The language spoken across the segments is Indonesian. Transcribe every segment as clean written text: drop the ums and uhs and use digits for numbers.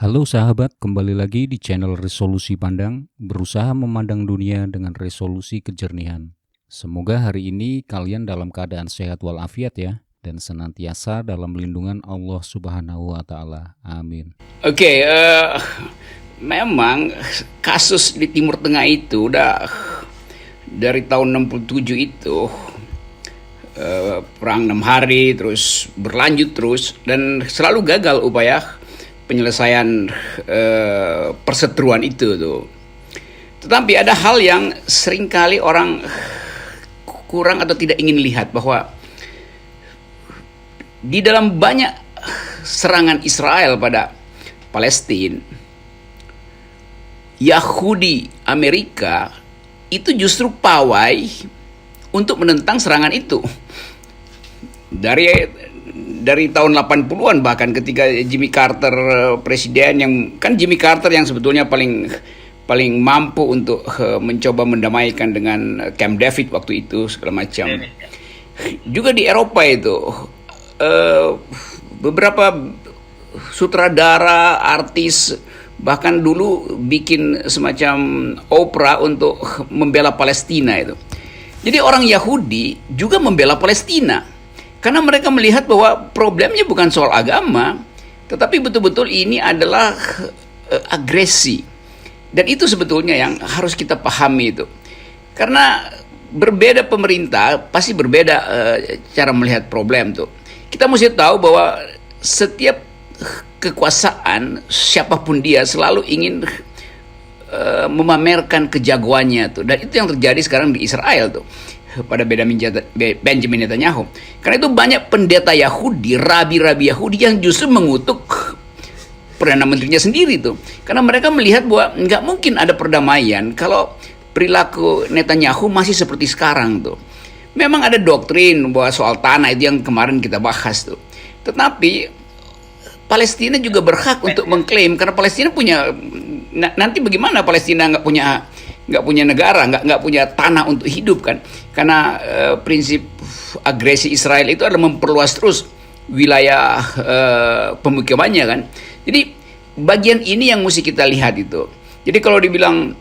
Halo sahabat, kembali lagi di channel Resolusi Pandang, berusaha memandang dunia dengan resolusi kejernihan. Semoga hari ini kalian dalam keadaan sehat walafiat ya, dan senantiasa dalam lindungan Allah Subhanahu wa Ta'ala. Amin. Oke, memang kasus di Timur Tengah itu udah dari tahun 67 itu perang 6 hari terus berlanjut terus dan selalu gagal upaya penyelesaian perseteruan itu tuh. Tetapi ada hal yang seringkali orang kurang atau tidak ingin lihat, bahwa di dalam banyak serangan Israel pada Palestina, Yahudi Amerika itu justru pawai untuk menentang serangan itu. Dari tahun 80-an bahkan ketika Jimmy Carter presiden, yang kan Jimmy Carter yang sebetulnya paling mampu untuk mencoba mendamaikan dengan Camp David waktu itu segala macam. Juga di Eropa itu beberapa sutradara, artis bahkan dulu bikin semacam opera untuk membela Palestina itu. Jadi orang Yahudi juga membela Palestina karena mereka melihat bahwa problemnya bukan soal agama, tetapi betul-betul ini adalah agresi. Dan itu sebetulnya yang harus kita pahami itu. Karena berbeda pemerintah pasti berbeda cara melihat problem tuh. Kita mesti tahu bahwa setiap kekuasaan siapapun dia selalu ingin memamerkan kejagoannya tuh, dan itu yang terjadi sekarang di Israel tuh pada Benjamin Netanyahu. Karena itu banyak pendeta Yahudi, rabi-rabi Yahudi yang justru mengutuk perdana menterinya sendiri tuh, karena mereka melihat bahwa nggak mungkin ada perdamaian kalau perilaku Netanyahu masih seperti sekarang tuh. Memang ada doktrin bahwa soal tanah itu yang kemarin kita bahas tuh, tetapi Palestina juga berhak untuk mengklaim, karena Palestina punya, nanti bagaimana Palestina nggak punya negara, nggak punya tanah untuk hidup kan? Karena prinsip agresi Israel itu adalah memperluas terus wilayah pemukimannya kan. Jadi bagian ini yang mesti kita lihat itu. Jadi kalau dibilang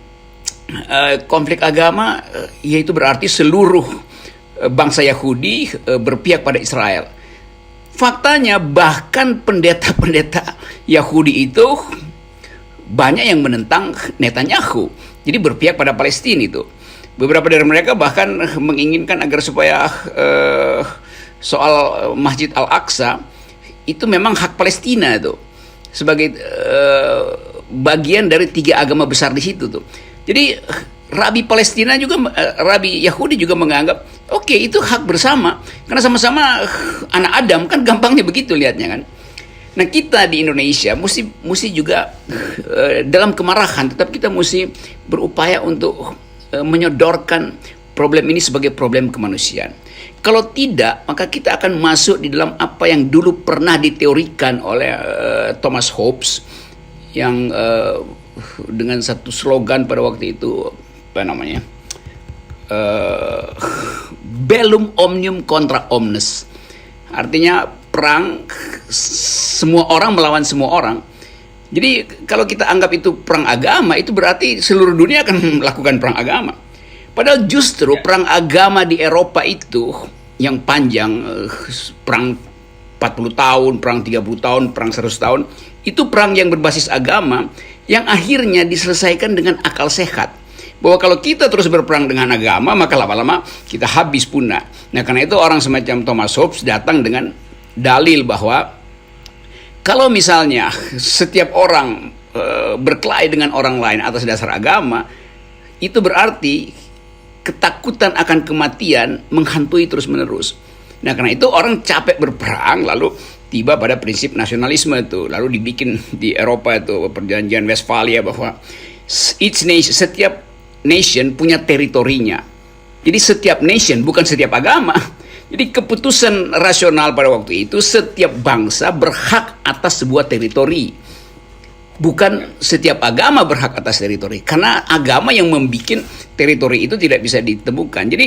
konflik agama, ya itu berarti seluruh bangsa Yahudi berpihak pada Israel. Faktanya bahkan pendeta-pendeta Yahudi itu banyak yang menentang Netanyahu, jadi berpihak pada Palestina itu. Beberapa dari mereka bahkan menginginkan agar supaya soal Masjid Al-Aqsa itu memang hak Palestina itu, sebagai bagian dari 3 agama besar di situ tuh. Jadi Rabi Palestina juga, Rabi Yahudi juga menganggap oke, itu hak bersama karena sama-sama anak Adam kan, gampangnya begitu lihatnya kan. Nah kita di Indonesia mesti juga dalam kemarahan, tetap kita mesti berupaya untuk menyodorkan problem ini sebagai problem kemanusiaan. Kalau tidak, maka kita akan masuk di dalam apa yang dulu pernah diteorikan oleh Thomas Hobbes, yang dengan satu slogan pada waktu itu, apa namanya, bellum omnium contra omnes, artinya perang semua orang melawan semua orang. Jadi kalau kita anggap itu perang agama, itu berarti seluruh dunia akan melakukan perang agama. Padahal justru perang agama di Eropa itu yang panjang, perang 40 tahun, perang 30 tahun, perang 100 tahun, itu perang yang berbasis agama yang akhirnya diselesaikan dengan akal sehat. Bahwa kalau kita terus berperang dengan agama, maka lama-lama kita habis punah. Nah karena itu orang semacam Thomas Hobbes datang dengan dalil bahwa kalau misalnya setiap orang berkelahi dengan orang lain atas dasar agama, itu berarti ketakutan akan kematian menghantui terus-menerus. Nah karena itu orang capek berperang, lalu tiba pada prinsip nasionalisme itu, lalu dibikin di Eropa itu perjanjian Westphalia bahwa each nation, setiap nation punya teritorinya. Jadi setiap nation, bukan setiap agama. Jadi keputusan rasional pada waktu itu, setiap bangsa berhak atas sebuah teritori. Bukan setiap agama berhak atas teritori. Karena agama yang membuat teritori itu tidak bisa ditemukan. Jadi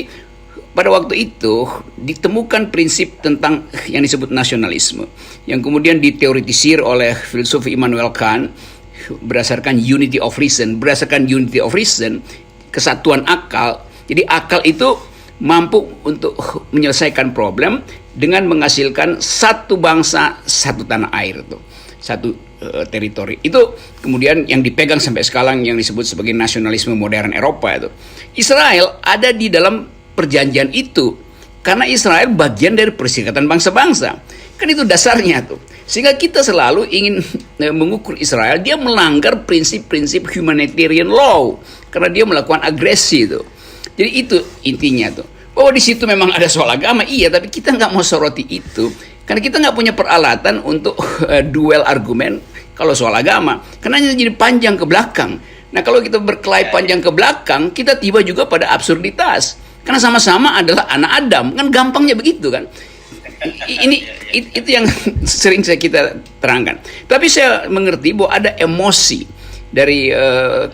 pada waktu itu ditemukan prinsip tentang yang disebut nasionalisme, yang kemudian diteoretisir oleh filsuf Immanuel Kant, berdasarkan unity of reason. Berdasarkan unity of reason, kesatuan akal. Jadi akal itu mampu untuk menyelesaikan problem dengan menghasilkan satu bangsa, satu tanah air tuh. Satu teritori. Itu kemudian yang dipegang sampai sekarang yang disebut sebagai nasionalisme modern Eropa itu. Israel ada di dalam perjanjian itu karena Israel bagian dari Perserikatan Bangsa-Bangsa. Kan itu dasarnya tuh. Sehingga kita selalu ingin mengukur Israel, dia melanggar prinsip-prinsip humanitarian law karena dia melakukan agresi itu. Jadi itu intinya tuh. Bahwa di situ memang ada soal agama, iya, tapi kita nggak mau soroti itu. Karena kita nggak punya peralatan untuk duel argumen kalau soal agama. Karena jadi panjang ke belakang. Nah kalau kita berkelahi panjang ke belakang, kita tiba juga pada absurditas. Karena sama-sama adalah anak Adam. Kan gampangnya begitu kan. Itu yang sering kita terangkan. Tapi saya mengerti bahwa ada emosi dari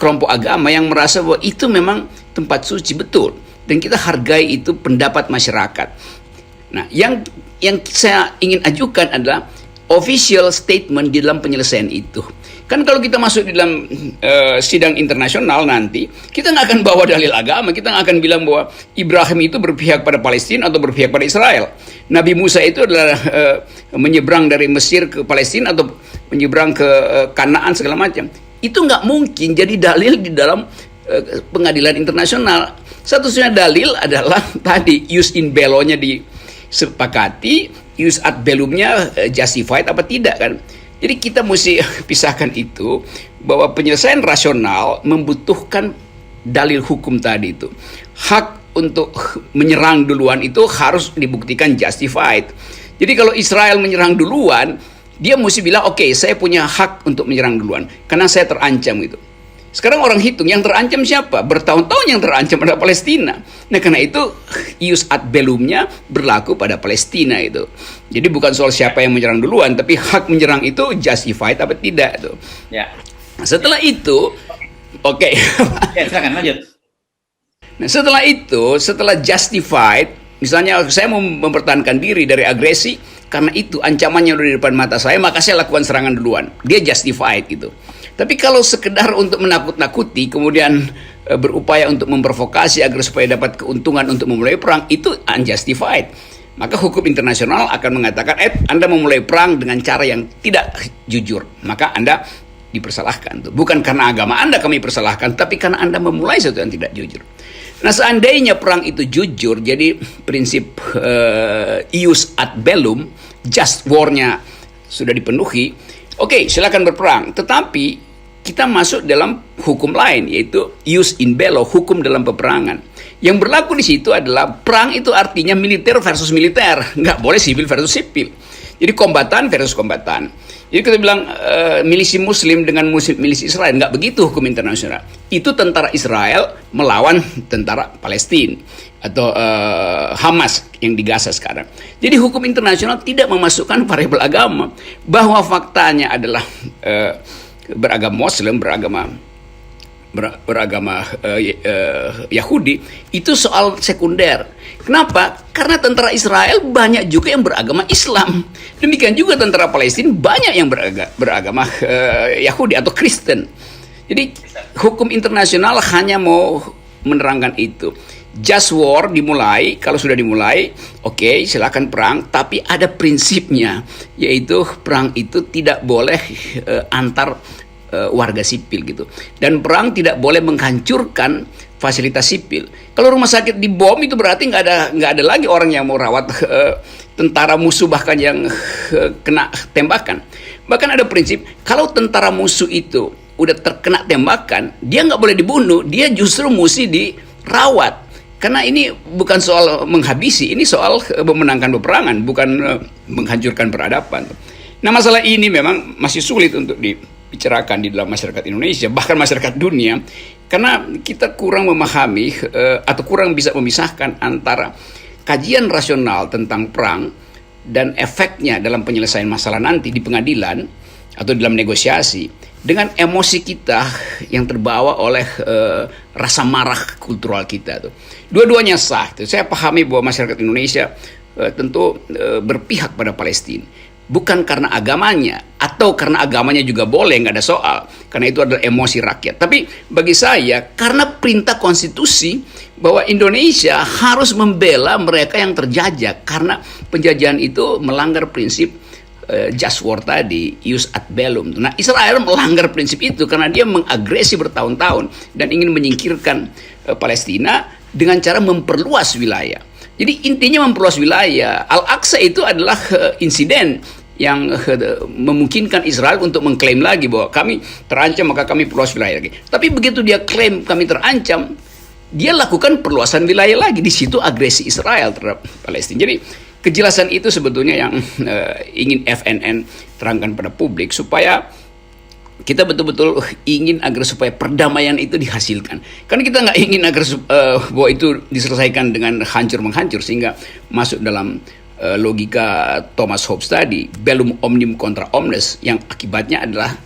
kelompok agama yang merasa bahwa itu memang tempat suci, betul. Dan kita hargai itu pendapat masyarakat. Nah yang saya ingin ajukan adalah official statement di dalam penyelesaian itu. Kan kalau kita masuk di dalam sidang internasional nanti, kita nggak akan bawa dalil agama, kita nggak akan bilang bahwa Ibrahim itu berpihak pada Palestina atau berpihak pada Israel. Nabi Musa itu adalah menyeberang dari Mesir ke Palestina atau menyeberang ke Kanaan segala macam. Itu nggak mungkin jadi dalil di dalam pengadilan internasional. Satu-satunya dalil adalah tadi ius in bello-nya disepakati, ius ad bellum-nya justified apa tidak kan. Jadi kita mesti pisahkan itu, bahwa penyelesaian rasional membutuhkan dalil hukum tadi itu. Hak untuk menyerang duluan itu harus dibuktikan justified. Jadi kalau Israel menyerang duluan, dia mesti bilang oke, saya punya hak untuk menyerang duluan karena saya terancam gitu. Sekarang orang hitung yang terancam siapa? Bertahun-tahun yang terancam adalah Palestina. Nah karena itu ius ad bellum-nya berlaku pada Palestina itu. Jadi bukan soal siapa yang menyerang duluan, tapi hak menyerang itu justified apa tidak itu. Ya. Setelah itu, oke. Ya, silakan lanjut. Nah setelah itu, setelah justified, misalnya saya mau mempertahankan diri dari agresi, karena itu ancamannya udah di depan mata saya, maka saya lakukan serangan duluan. Dia justified gitu. Tapi kalau sekedar untuk menakut-nakuti, kemudian berupaya untuk memprovokasi agar supaya dapat keuntungan untuk memulai perang, itu unjustified. Maka hukum internasional akan mengatakan, Anda memulai perang dengan cara yang tidak jujur, maka Anda dipersalahkan. Bukan karena agama Anda kami persalahkan, tapi karena Anda memulai sesuatu yang tidak jujur. Nah seandainya perang itu jujur, jadi prinsip ius ad bellum, just war-nya sudah dipenuhi, oke, silakan berperang. Tetapi kita masuk dalam hukum lain, yaitu ius in bello, hukum dalam peperangan. Yang berlaku di situ adalah perang itu artinya militer versus militer, nggak boleh sipil versus sipil. Jadi kombatan versus kombatan. Jadi kita bilang milisi Muslim dengan milisi Israel, nggak begitu hukum internasional. Itu tentara Israel melawan tentara Palestina atau Hamas yang di Gaza sekarang. Jadi hukum internasional tidak memasukkan variabel agama, bahwa faktanya adalah beragama Muslim, beragama Yahudi, itu soal sekunder. Kenapa? Karena tentara Israel banyak juga yang beragama Islam. Demikian juga tentara Palestina banyak yang beragama Yahudi atau Kristen. Jadi hukum internasional hanya mau menerangkan itu. Just war dimulai, kalau sudah dimulai, oke, silakan perang, tapi ada prinsipnya, yaitu perang itu tidak boleh antar warga sipil gitu. Dan perang tidak boleh menghancurkan fasilitas sipil. Kalau rumah sakit dibom itu berarti nggak ada lagi orang yang mau rawat tentara musuh bahkan yang kena tembakan. Bahkan ada prinsip kalau tentara musuh itu udah terkena tembakan, dia nggak boleh dibunuh, dia justru mesti dirawat. Karena ini bukan soal menghabisi, ini soal memenangkan peperangan, bukan menghancurkan peradaban. Nah masalah ini memang masih sulit untuk dibicarakan di dalam masyarakat Indonesia, bahkan masyarakat dunia, karena kita kurang memahami atau kurang bisa memisahkan antara kajian rasional tentang perang dan efeknya dalam penyelesaian masalah nanti di pengadilan atau dalam negosiasi, dengan emosi kita yang terbawa oleh rasa marah kultural kita tuh. Dua-duanya sah. Saya pahami bahwa masyarakat Indonesia tentu berpihak pada Palestina. bukan karena agamanya, atau karena agamanya juga boleh, nggak ada soal, karena itu adalah emosi rakyat. Tapi bagi saya, karena perintah konstitusi bahwa Indonesia harus membela mereka yang terjajah, karena penjajahan itu melanggar prinsip just war tadi, ius ad bellum. Nah, Israel melanggar prinsip itu karena dia mengagresi bertahun-tahun dan ingin menyingkirkan Palestina dengan cara memperluas wilayah. Jadi intinya memperluas wilayah. Al-Aqsa itu adalah insiden yang memungkinkan Israel untuk mengklaim lagi bahwa kami terancam, maka kami perluas wilayah lagi. Tapi begitu dia klaim kami terancam, dia lakukan perluasan wilayah lagi. Di situ agresi Israel terhadap Palestina. Jadi kejelasan itu sebetulnya yang ingin FNN terangkan pada publik, supaya kita betul-betul ingin agar supaya perdamaian itu dihasilkan. Karena kita nggak ingin agar bahwa itu diselesaikan dengan hancur-menghancur, sehingga masuk dalam logika Thomas Hobbes tadi, bellum omnium contra omnes, yang akibatnya adalah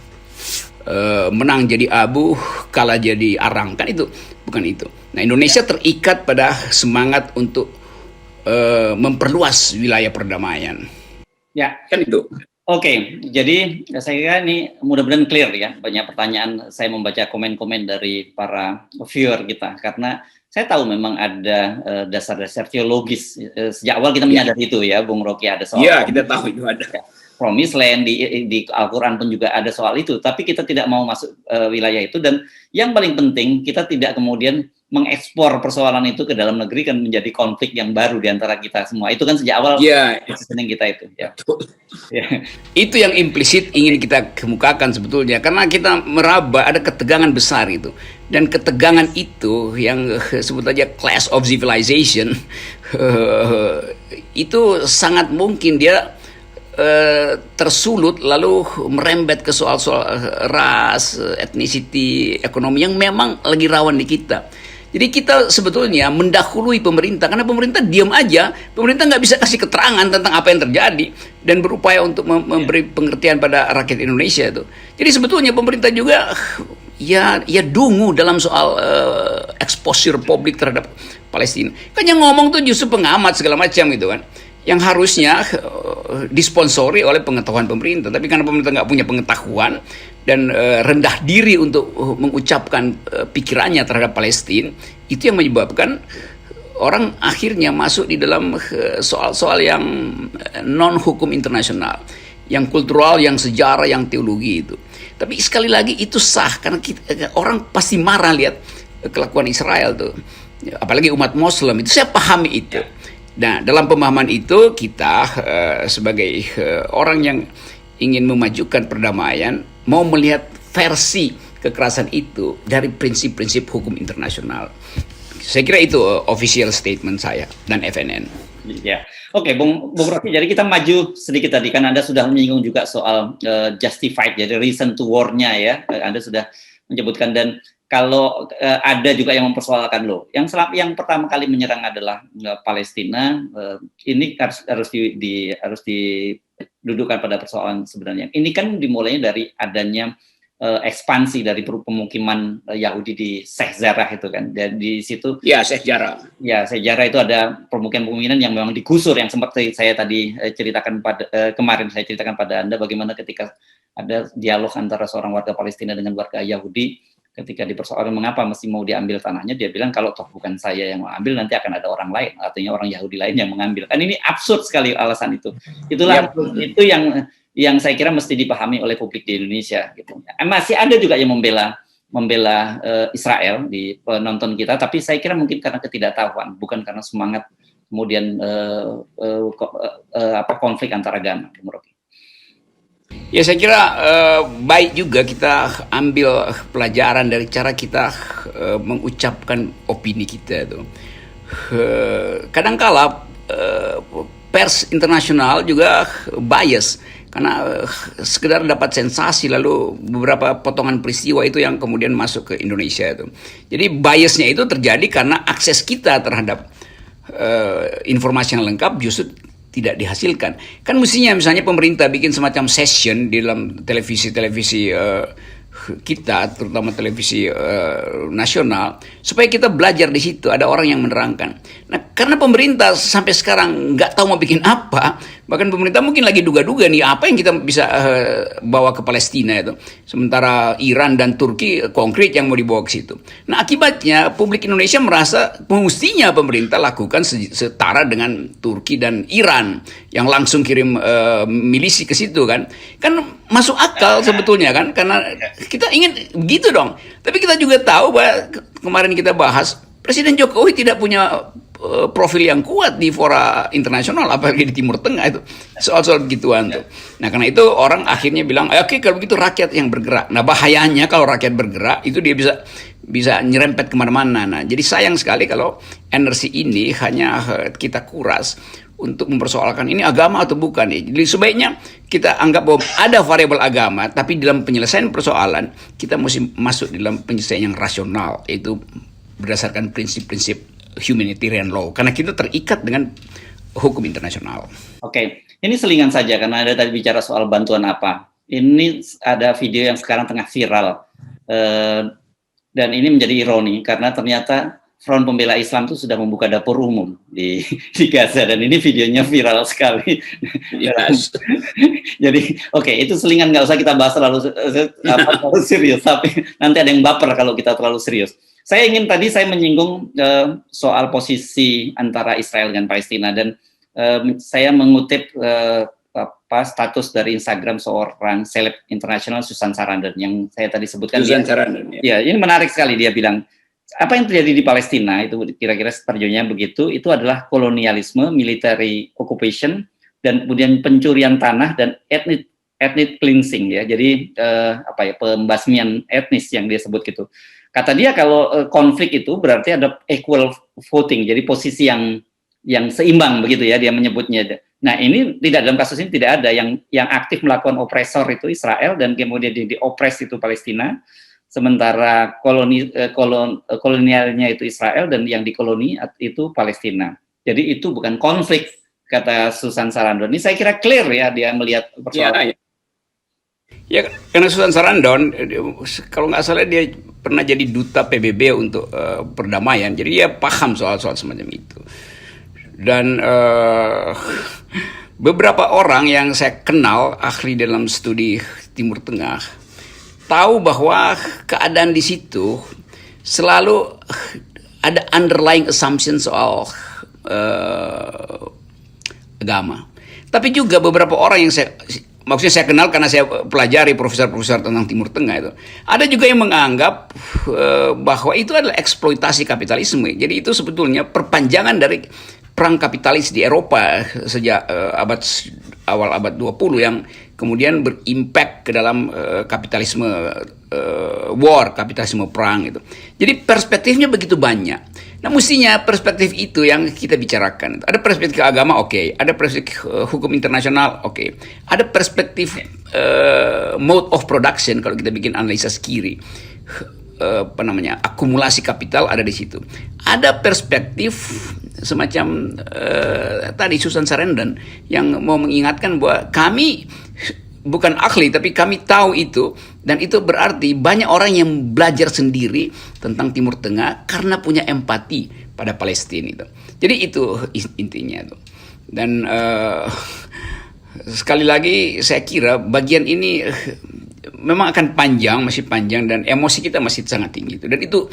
menang jadi abu, kalah jadi arang. Kan itu, bukan itu. Nah, Indonesia terikat pada semangat untuk memperluas wilayah perdamaian. Ya, kan itu. Oke, jadi saya kira ini mudah-mudahan clear ya. Banyak pertanyaan, saya membaca komen-komen dari para viewer kita, karena saya tahu memang ada dasar-dasar teologis. Sejak awal kita menyadari itu ya, Bung Rocky, ada soal. Iya, kita tahu itu ada. Promised Land, di Al-Quran pun juga ada soal itu, tapi kita tidak mau masuk wilayah itu. Dan yang paling penting, kita tidak kemudian mengekspor persoalan itu ke dalam negeri, kan menjadi konflik yang baru di antara kita semua. Itu kan sejak awal positioning kita itu. Ya. Itu yang implisit ingin kita kemukakan sebetulnya, karena kita meraba ada ketegangan besar itu. Dan ketegangan itu yang sebut aja clash of civilization, itu sangat mungkin dia tersulut lalu merembet ke soal-soal ras, ethnicity, ekonomi yang memang lagi rawan di kita. Jadi kita sebetulnya mendahului pemerintah, karena pemerintah diam aja, pemerintah nggak bisa kasih keterangan tentang apa yang terjadi dan berupaya untuk memberi pengertian pada rakyat Indonesia itu. Jadi sebetulnya pemerintah juga ya dungu dalam soal exposure publik terhadap Palestina. Kan yang ngomong tuh justru pengamat segala macam gitu kan, yang harusnya disponsori oleh pengetahuan pemerintah. Tapi karena pemerintah nggak punya pengetahuan dan rendah diri untuk mengucapkan pikirannya terhadap Palestina, itu yang menyebabkan orang akhirnya masuk di dalam soal-soal yang non hukum internasional, yang kultural, yang sejarah, yang teologi itu. Tapi sekali lagi itu sah, karena orang pasti marah lihat kelakuan Israel tuh, apalagi umat Muslim itu. Saya pahami itu. Nah, dalam pemahaman itu kita sebagai orang yang ingin memajukan perdamaian mau melihat versi kekerasan itu dari prinsip-prinsip hukum internasional. Saya kira itu official statement saya dan FNN. Ya, oke, Bung Rocky. Jadi kita maju sedikit tadi, kan Anda sudah menyinggung juga soal justified, jadi reason to war-nya ya. Anda sudah menyebutkan, dan kalau ada juga yang mempersoalkan loh, yang pertama kali menyerang adalah Palestina, ini harus didudukkan pada persoalan sebenarnya. Ini kan dimulainya dari adanya ekspansi dari pemukiman Yahudi di Sheikh Jarrah itu kan. Dan di situ Sheikh Jarrah. Sheikh Jarrah itu ada pemukiman yang memang digusur, yang sempat saya tadi ceritakan kemarin saya ceritakan pada Anda bagaimana ketika ada dialog antara seorang warga Palestina dengan warga Yahudi. Ketika dipersoalkan mengapa mesti mau diambil tanahnya, dia bilang kalau toh bukan saya yang mengambil, nanti akan ada orang lain, artinya orang Yahudi lain yang mengambil. Kan ini absurd sekali alasan itu. Itulah itu yang saya kira mesti dipahami oleh publik di Indonesia gitu. Masih ada juga yang membela Israel di penonton kita, tapi saya kira mungkin karena ketidaktahuan, bukan karena semangat kemudian konflik antar agama. Ya, saya kira baik juga kita ambil pelajaran dari cara kita mengucapkan opini kita itu. Kadangkala pers internasional juga bias, karena sekedar dapat sensasi lalu beberapa potongan peristiwa itu yang kemudian masuk ke Indonesia itu. Jadi biasnya itu terjadi karena akses kita terhadap informasi yang lengkap justru tidak dihasilkan. Kan mestinya misalnya pemerintah bikin semacam session di dalam televisi-televisi kita, terutama televisi nasional, supaya kita belajar di situ, ada orang yang menerangkan. Nah, karena pemerintah sampai sekarang nggak tahu mau bikin apa, Bahkan pemerintah mungkin lagi duga-duga nih apa yang kita bisa bawa ke Palestina itu. Sementara Iran dan Turki konkret yang mau dibawa ke situ. Nah akibatnya publik Indonesia merasa mestinya pemerintah lakukan setara dengan Turki dan Iran yang langsung kirim milisi ke situ kan. Kan masuk akal sebetulnya kan, karena kita ingin begitu dong. Tapi kita juga tahu bahwa kemarin kita bahas Presiden Jokowi tidak punya profil yang kuat di fora internasional, apalagi di Timur Tengah itu soal-soal begituan tuh. Nah karena itu orang akhirnya bilang, oke kalau begitu rakyat yang bergerak. Nah bahayanya kalau rakyat bergerak itu dia bisa nyerempet kemana-mana. Nah jadi sayang sekali kalau energi ini hanya kita kuras untuk mempersoalkan ini agama atau bukan. Jadi sebaiknya kita anggap bahwa ada variabel agama, tapi dalam penyelesaian persoalan kita mesti masuk dalam penyelesaian yang rasional, yaitu berdasarkan prinsip-prinsip humanitarian law, karena kita terikat dengan hukum internasional. Oke, ini selingan saja karena ada tadi bicara soal bantuan apa. Ini ada video yang sekarang tengah viral, dan ini menjadi ironi karena ternyata Front Pembela Islam itu sudah membuka dapur umum di Gaza, dan ini videonya viral sekali. Yes. Jadi, oke, itu selingan, nggak usah kita bahas terlalu serius, tapi nanti ada yang baper kalau kita terlalu serius. Saya menyinggung soal posisi antara Israel dan Palestina, dan saya mengutip status dari Instagram seorang seleb internasional, Susan Sarandon, yang saya tadi sebutkan. Susan Sarandon. Ya, ini menarik sekali. Dia bilang, apa yang terjadi di Palestina itu kira-kira terjemahnya begitu, itu adalah kolonialisme, military occupation, dan kemudian pencurian tanah dan ethnic cleansing ya. Jadi pembasmian etnis yang dia sebut gitu. Kata dia kalau konflik itu berarti ada equal voting, jadi posisi yang seimbang begitu ya dia menyebutnya. Nah ini tidak, dalam kasus ini tidak ada yang aktif melakukan opresor itu Israel dan kemudian diopres itu Palestina, sementara kolonialnya itu Israel dan yang dikoloni itu Palestina. Jadi itu bukan konflik, kata Susan Sarandon. Ini saya kira clear ya dia melihat persoalan. Ya, karena Susan Sarandon, kalau nggak salah dia pernah jadi duta PBB untuk perdamaian, jadi dia paham soal-soal semacam itu. Dan beberapa orang yang saya kenal ahli dalam studi Timur Tengah tahu bahwa keadaan di situ selalu ada underlying assumption soal agama. Tapi juga beberapa orang yang maksudnya saya kenal karena saya pelajari profesor-profesor tentang Timur Tengah itu. Ada juga yang menganggap bahwa itu adalah eksploitasi kapitalisme. Jadi itu sebetulnya perpanjangan dari perang kapitalis di Eropa sejak awal abad 20 yang kemudian berimpact ke dalam kapitalisme kapitalisme perang itu. Jadi perspektifnya begitu banyak. Nah mestinya perspektif itu yang kita bicarakan. Ada perspektif agama, oke. Ada perspektif hukum internasional, oke. Ada perspektif mode of production kalau kita bikin analisis kiri. Akumulasi kapital ada di situ. Ada perspektif semacam tadi Susan Sarandon yang mau mengingatkan bahwa kami bukan ahli tapi kami tahu itu, dan itu berarti banyak orang yang belajar sendiri tentang Timur Tengah karena punya empati pada Palestina itu. Jadi itu intinya itu. Dan sekali lagi saya kira bagian ini memang akan masih panjang dan emosi kita masih sangat tinggi itu. Dan itu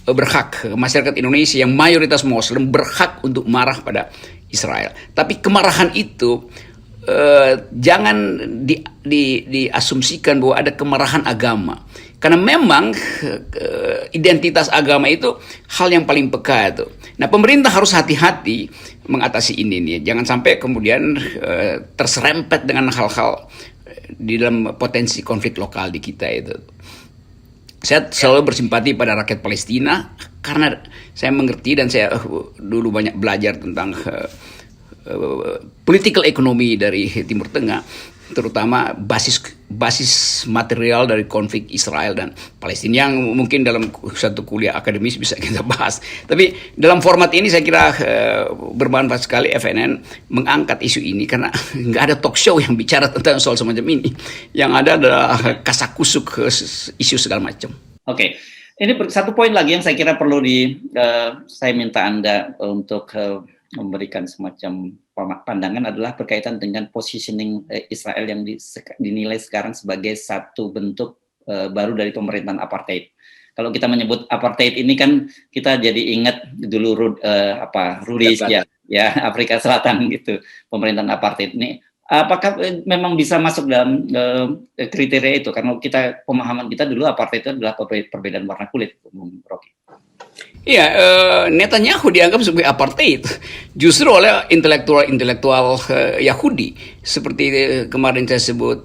berhak masyarakat Indonesia yang mayoritas Muslim berhak untuk marah pada Israel. Tapi kemarahan itu jangan diasumsikan bahwa ada kemarahan agama, karena memang identitas agama itu hal yang paling peka itu. Nah pemerintah harus hati-hati mengatasi ini nih, jangan sampai kemudian terserempet dengan hal-hal di dalam potensi konflik lokal di kita itu. Saya selalu bersimpati pada rakyat Palestina karena saya mengerti dan saya dulu banyak belajar tentang political ekonomi dari Timur Tengah, terutama basis material dari konflik Israel dan Palestina yang mungkin dalam satu kuliah akademis bisa kita bahas. Tapi dalam format ini saya kira bermanfaat sekali FNN mengangkat isu ini karena nggak ada talk show yang bicara tentang soal semacam ini. Yang ada adalah kasakusuk isu segala macam. Oke. Ini satu poin lagi yang saya kira perlu saya minta Anda untuk memberikan semacam pandangan adalah berkaitan dengan positioning Israel yang dinilai sekarang sebagai satu bentuk baru dari pemerintahan apartheid. Kalau kita menyebut apartheid ini kan kita jadi ingat dulu Rhodesia ya Afrika Selatan gitu, pemerintahan apartheid ini. Apakah memang bisa masuk dalam kriteria itu? Karena pemahaman kita dulu apartheid itu adalah perbedaan warna kulit, Bung Rocky. Iya, Netanyahu dianggap sebagai apartheid justru oleh intelektual Yahudi seperti kemarin saya sebut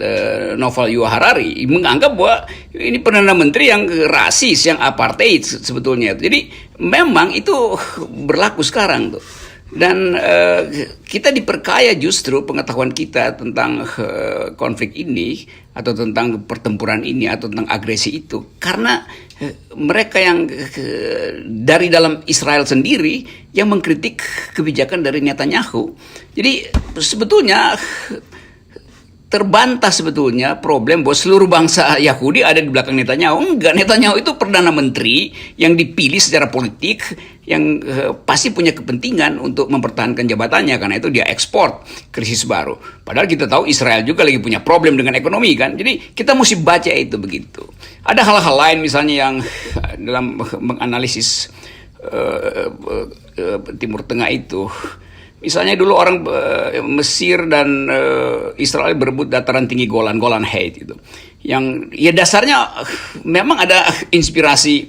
Noval Yuval Harari menganggap bahwa ini perdana menteri yang rasis, yang apartheid sebetulnya. Jadi memang itu berlaku sekarang tuh. Dan kita diperkaya justru pengetahuan kita tentang konflik ini atau tentang pertempuran ini atau tentang agresi itu karena mereka yang dari dalam Israel sendiri yang mengkritik kebijakan dari Netanyahu. Jadi sebetulnya terbantah sebetulnya problem bahwa seluruh bangsa Yahudi ada di belakang Netanyahu. Enggak, Netanyahu itu perdana menteri yang dipilih secara politik yang pasti punya kepentingan untuk mempertahankan jabatannya karena itu dia ekspor krisis baru. Padahal kita tahu Israel juga lagi punya problem dengan ekonomi kan. Jadi kita mesti baca itu begitu. Ada hal-hal lain misalnya yang dalam menganalisis Timur Tengah itu. Misalnya dulu orang Mesir dan Israel berebut dataran tinggi Golan Heights itu. Yang ya dasarnya memang ada inspirasi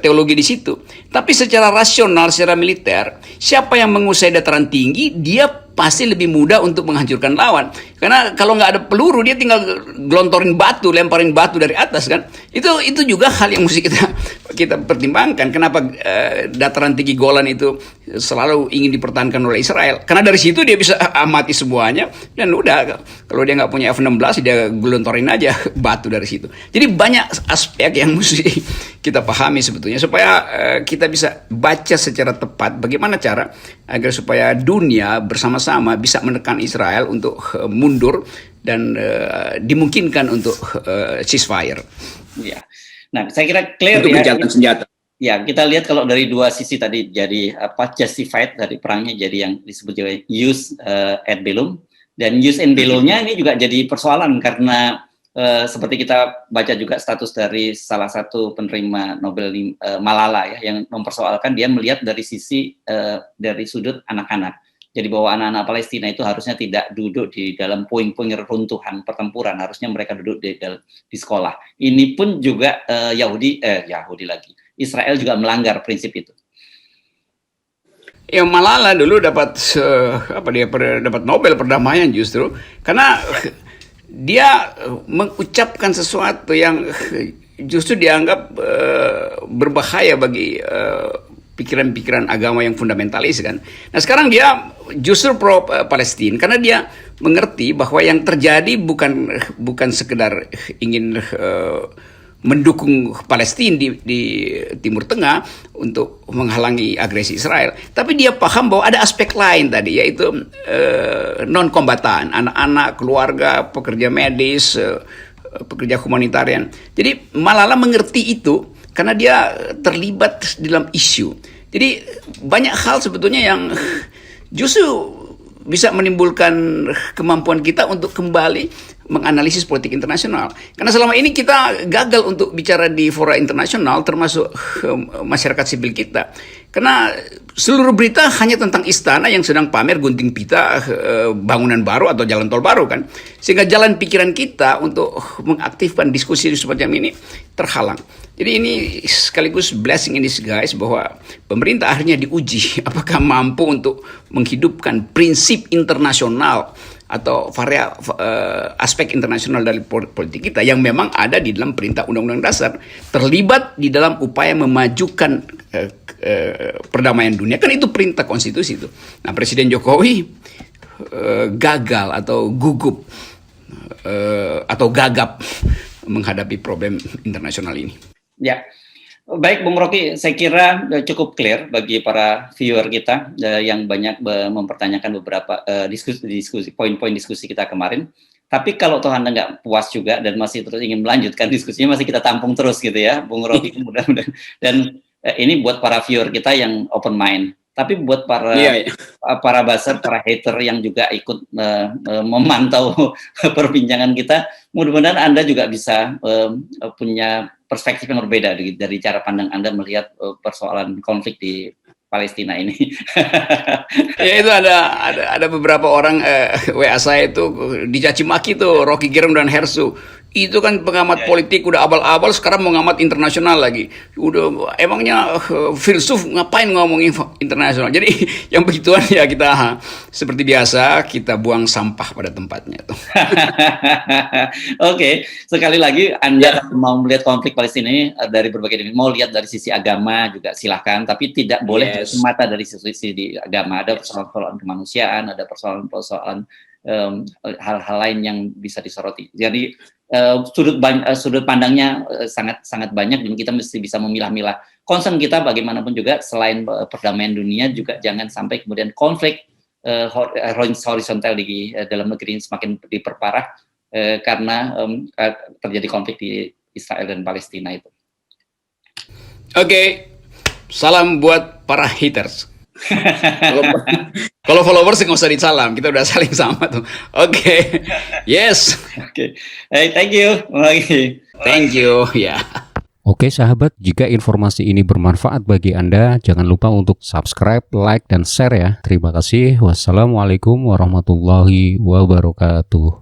teologi di situ. Tapi secara rasional, secara militer, siapa yang menguasai dataran tinggi, dia pasti lebih mudah untuk menghancurkan lawan. Karena kalau nggak ada peluru, dia tinggal gelontorin batu, lemparin batu dari atas kan. Itu juga hal yang mesti kita pertimbangkan. Kenapa dataran tinggi Golan itu selalu ingin dipertahankan oleh Israel? Karena dari situ dia bisa amati semuanya dan udah. Kalau dia nggak punya F-16, dia gelontorin aja batu dari situ. Jadi banyak aspek yang mesti kita pahami sebetulnya supaya kita bisa baca secara tepat bagaimana cara agar supaya dunia bersama-sama bisa menekan Israel untuk mundur dan dimungkinkan untuk ceasefire. Ya. Nah, saya kira clear untuk gencatan senjata. Ya, kita lihat kalau dari dua sisi tadi jadi justified dari perangnya jadi yang disebut juga use ad bellum dan use and bellum-nya ini juga jadi persoalan karena seperti kita baca juga status dari salah satu penerima Nobel Malala ya yang mempersoalkan dia melihat dari sisi dari sudut anak-anak. Jadi bahwa anak-anak Palestina itu harusnya tidak duduk di dalam puing-puing reruntuhan pertempuran, harusnya mereka duduk di sekolah. Ini pun juga Yahudi lagi. Israel juga melanggar prinsip itu. Ya Malala dulu dapat dapat Nobel perdamaian justru karena dia mengucapkan sesuatu yang justru dianggap berbahaya bagi pikiran-pikiran agama yang fundamentalis kan. Nah sekarang dia justru pro Palestina karena dia mengerti bahwa yang terjadi bukan sekedar ingin mendukung Palestina di Timur Tengah untuk menghalangi agresi Israel, tapi dia paham bahwa ada aspek lain tadi yaitu non-kombatan, anak-anak, keluarga, pekerja medis, pekerja humanitarian. Jadi Malala mengerti itu karena dia terlibat dalam isu. Jadi banyak hal sebetulnya yang justru bisa menimbulkan kemampuan kita untuk kembali menganalisis politik internasional. Karena selama ini kita gagal untuk bicara di fora internasional termasuk masyarakat sipil kita. Karena seluruh berita hanya tentang istana yang sedang pamer gunting pita bangunan baru atau jalan tol baru kan. Sehingga jalan pikiran kita untuk mengaktifkan diskusi semacam ini terhalang. Jadi ini sekaligus blessing in disguise bahwa pemerintah akhirnya diuji apakah mampu untuk menghidupkan prinsip internasional atau aspek internasional dari politik kita yang memang ada di dalam perintah undang-undang dasar, terlibat di dalam upaya memajukan perdamaian dunia. Kan itu perintah konstitusi itu. Nah, Presiden Jokowi gagal atau gugup atau gagap menghadapi problem internasional ini. Ya, baik Bung Rocky, saya kira cukup clear bagi para viewer kita yang banyak mempertanyakan beberapa diskusi poin-poin diskusi kita kemarin. Tapi kalau toh Anda nggak puas juga dan masih terus ingin melanjutkan diskusinya, masih kita tampung terus gitu ya, Bung Rocky. Mudah-mudahan. Dan ini buat para viewer kita yang open mind. Tapi buat Iya, iya. para buzzer, para hater yang juga ikut memantau perbincangan kita, mudah-mudahan Anda juga bisa punya perspektif yang berbeda dari cara pandang Anda melihat persoalan konflik di Palestina ini. Ya itu ada beberapa orang WA saya itu dicaci maki tuh Rocky Gerung dan Hersu. Itu kan pengamat politik udah abal-abal, sekarang mau ngamat internasional lagi. Udah emangnya filsuf ngapain ngomongin internasional. Jadi yang begituan ya kita seperti biasa kita buang sampah pada tempatnya tuh. Oke, sekali lagi Anda mau melihat konflik Palestina ini dari berbagai dimensi, mau lihat dari sisi agama juga silahkan, tapi tidak boleh semata dari sisi agama. Ada persoalan-persoalan kemanusiaan, ada persoalan-persoalan hal-hal lain yang bisa disoroti. Jadi sudut pandangnya sangat banyak, dan kita mesti bisa memilah-milah. Concern kita bagaimanapun juga selain perdamaian dunia, juga jangan sampai kemudian konflik horizontal di dalam negeri semakin diperparah karena terjadi konflik di Israel dan Palestina itu. Oke, salam buat para haters. Kalau followers nggak usah disalam, kita udah saling sama tuh. Oke. Yes. Oke. Hey, thank you. Thank you. Ya. Oke sahabat, jika informasi ini bermanfaat bagi Anda, jangan lupa untuk subscribe, like, dan share ya. Terima kasih. Wassalamualaikum warahmatullahi wabarakatuh.